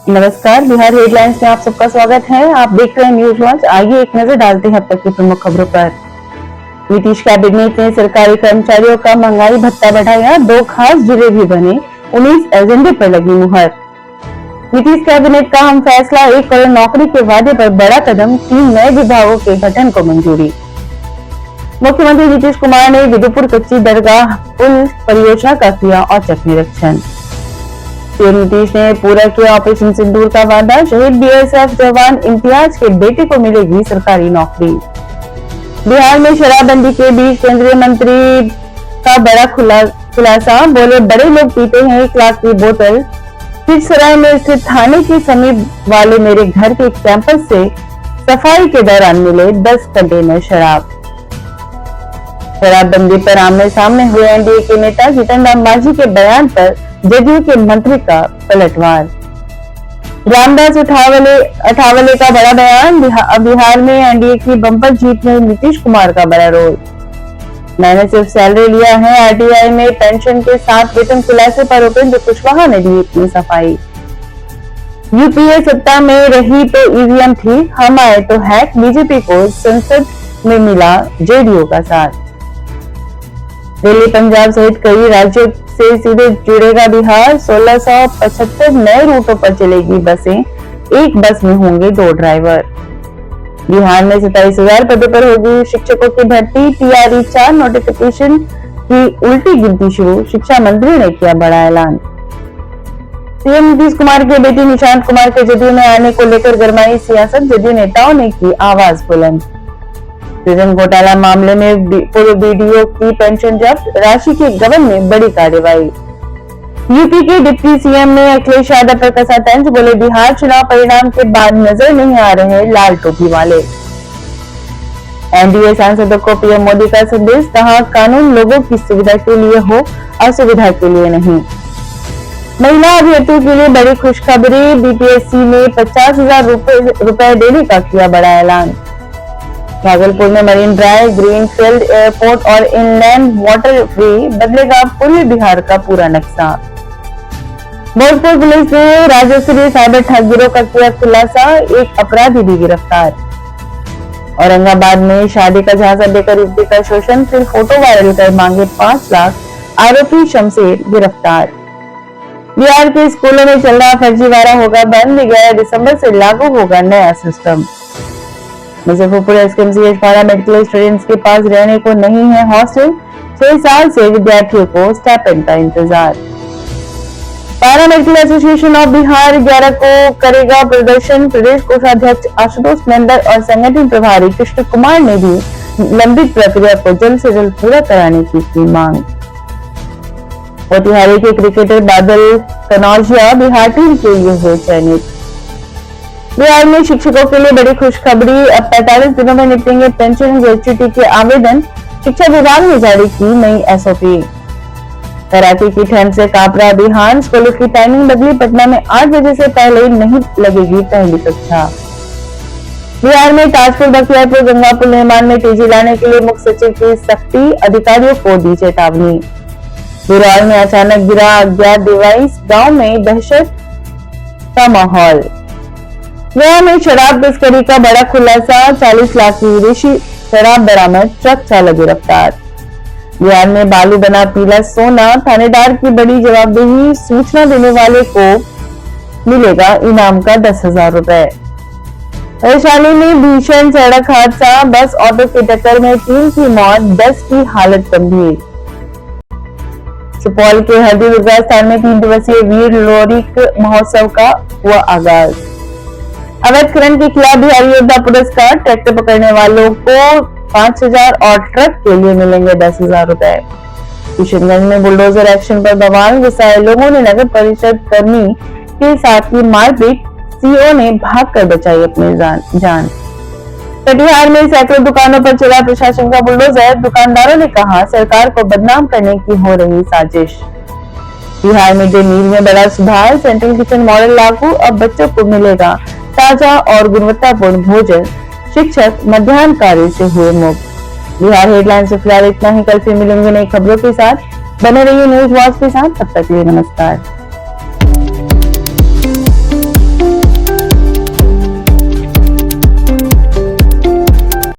नमस्कार, बिहार हेडलाइंस में आप सबका स्वागत है। आप देख रहे हैं न्यूज वॉच। आइए एक नजर डालते हैं अब तक की प्रमुख खबरों पर। नीतीश कैबिनेट ने सरकारी कर्मचारियों का महंगाई भत्ता बढ़ाया, 2 खास जिले भी बने, 19 एजेंडे पर लगी मुहर। नीतीश कैबिनेट का हम फैसला, 1 करोड़ नौकरी के वादे पर बड़ा कदम, 3 नए विभागों के गठन को मंजूरी। मुख्यमंत्री नीतीश कुमार ने विदुपुर कच्ची दरगाह पुल परियोजना का किया औचक निरीक्षण। सीएम नीतीश ने पूरा किया ऑपरेशन सिंदूर का वादा, शहीद बीएसएफ जवान इम्तियाज के बेटे को मिलेगी सरकारी नौकरी। बिहार में शराबबंदी के बीच केंद्रीय मंत्री का बड़ा खुलासा, बोले बड़े लोग पीते हैं 1 लाख की बोतल। खिचसराय में स्थित थाने के समीप वाले मेरे घर के कैंपस से सफाई के दौरान मिले 10 कंटेनर शराब। शराबबंदी पर आमने सामने हुए एनडीए के नेता जीतन राम मांझी के बयान पर जदयू के मंत्री का पलटवार। रामदास अठावले का बड़ा बयान, बिहार में एनडीए की बम्पर जीत में नीतीश कुमार का बड़ा रोल। मैंने सिर्फ सैलरी लिया है, आरटीआई में पेंशन के साथ वेतन खुलासे पर उपेंद्र कुशवाहा ने दी इतनी सफाई। यूपीए सत्ता में रही तो ईवीएम थी, हम आए तो हैक, बीजेपी को संसद में मिला जेडीयू का साथ। दिल्ली पंजाब सहित कई राज्यों से सीधे जुड़ेगा बिहार, 1675 नए रूटों पर चलेगी बसें, एक बस में होंगे 2 ड्राइवर। बिहार में 27,000 पदों पर होगी शिक्षकों की भर्ती, टीआरई 4 नोटिफिकेशन की उल्टी गिनती शुरू, शिक्षा मंत्री ने किया बड़ा ऐलान। सीएम नीतीश कुमार के बेटे निशांत कुमार के जदयू में आने को लेकर गरमाई सियासत, जदयू नेताओं ने की आवाज बुलंद। सृजन घोटाला मामले में पूर्व बीडीओ की पेंशन जब्त, राशि के गबन में बड़ी कार्रवाई। यूपी के डिप्टी सीएम ने अखिलेश यादव पर कसा तंज, बोले बिहार चुनाव परिणाम के बाद नजर नहीं आ रहे लाल टोपी वाले। एनडीए सांसदों को पीएम मोदी का संदेश, कहा कानून लोगों की सुविधा के लिए हो, असुविधा के लिए नहीं। महिला अभ्यर्थियों के लिए बड़ी खुशखबरी, बीपीएससी ने 50,000 रुपए देने का किया बड़ा ऐलान। भागलपुर में मरीन ड्राइव, ग्रीनफील्ड एयरपोर्ट और इनलैंड वाटरवे बदलेगा पूर्वी बिहार का पूरा नक्शा। भोजपुर पुलिस ने राज्य स्तरीय साइबर ठग गिरोह का किया खुलासा, 1 अपराधी भी गिरफ्तार। औरंगाबाद में शादी का झांसा देकर युवती का शोषण, फिर फोटो वायरल कर मांगे 5 लाख, आरोपी शमशेर गिरफ्तार। बिहार के स्कूलों में चल रहा फर्जीवाड़ा होगा बंद, 11 दिसंबर से लागू होगा नया सिस्टम। मुजफ्फरपुर एसकेएमसीएच पारा मेडिकल स्टूडेंट्स के पास रहने को नहीं है हॉस्टल, 6 साल से विद्यार्थियों को स्टाइपेंड का इंतजार। पारा मेडिकल एसोसिएशन ऑफ बिहार 11 को करेगा प्रदर्शन, प्रदेश कोषाध्यक्ष आशुतोष नंदन और संगठन प्रभारी कृष्ण कुमार ने भी लंबित प्रक्रिया को जल्द से जल्द पूरा कराने की मांग। मोतिहारी के क्रिकेटर बादल कनौजिया बिहार टीम के लिए हुए चयनित। बिहार में शिक्षकों के लिए बड़ी खुशखबरी, अब 45 दिनों में निपटेंगे पेंशन ग्रेच्युटी के आवेदन, शिक्षा विभाग ने जारी की नई एसओपी। कड़ाके की ठंड से कांप रहा बिहार, स्कूलों की टाइमिंग बदली, पटना में 8 बजे से पहले नहीं लगेगी पहली कक्षा। बिहार में ताजपुर बख्तियारपुर गंगा पुल निर्माण में तेजी लाने के लिए मुख्य सचिव की सख्ती, अधिकारियों को दी चेतावनी। बिहार में अचानक गिरा अज्ञात डिवाइस, गाँव में दहशत का माहौल। गोवा में शराब तस्करी का बड़ा खुलासा, 40 लाख की विदेशी शराब बरामद, ट्रक चालक गिरफ्तार। बिहार में बालू बना पीला सोना, थानेदार की बड़ी जवाबदेही, सूचना देने वाले को मिलेगा इनाम का 10,000 रुपए। वैशाली में भीषण सड़क हादसा, बस ऑटो की टक्कर में 3 की मौत, 10 की हालत गंभीर। सुपौल के हरदी दुर्गा स्थान में 3 दिवसीय वीर लोरिक महोत्सव का हुआ आगाज। अवैध खनन के खिलाफ बिहारी योद्धा पुरस्कार, ट्रैक्टर पकड़ने वालों को 5,000 और ट्रक के लिए मिलेंगे 10,000 रुपए। किशनगंज में बुलडोजर एक्शन पर बवाल, गुस्साए लोगों ने नगर परिषद कर्मी के साथ की मारपीट, सीओ ने भागकर बचाई अपनी जान। कटिहार में सैकड़ों दुकानों पर चला प्रशासन का बुलडोजर, दुकानदारों ने कहा सरकार को बदनाम करने की हो रही साजिश। बिहार मिड डे मील में बड़ा सुधार, सेंट्रल किचन मॉडल लागू, अब बच्चों को मिलेगा ताजा और गुणवत्तापूर्ण भोजन, शिक्षक मध्याह्न कार्य से हुए मुक्त। बिहार हेडलाइन से फिलहाल इतना ही, कल फिर मिलेंगे नई खबरों के साथ। बने रहिए न्यूज वॉच के साथ, तब तक के लिए नमस्कार।